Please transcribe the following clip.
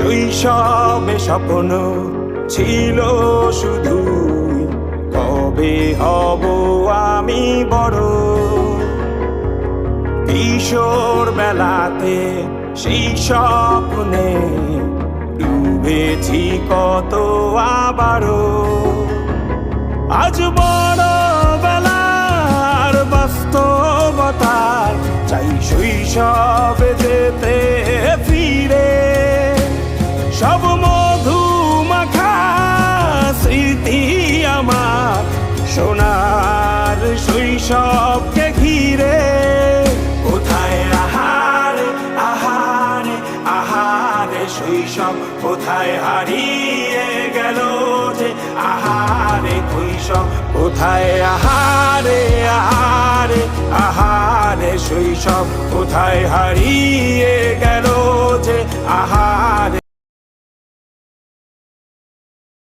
শৈশবে স্বপ্ন ছিল শুধুই কবে হব আমি বড়। কিশোর বেলাতে সেই স্বপ্নে ডুবেছি কত আবারও। আজ বড় বেলার বাস্তবতার চাই শৈশবে যেতে ফিরে। সব মধু মাখা স্মৃতি আমার সোনার শৈশবকে ঘিরে। কোথায় আহারে আহারে আহারে শৈশব কোথায় হারিয়ে গেল যে আহারে শৈশব। কোথায় আহারে আহারে আহারে শৈশব কোথায় হারিয়ে গেল যে আহারে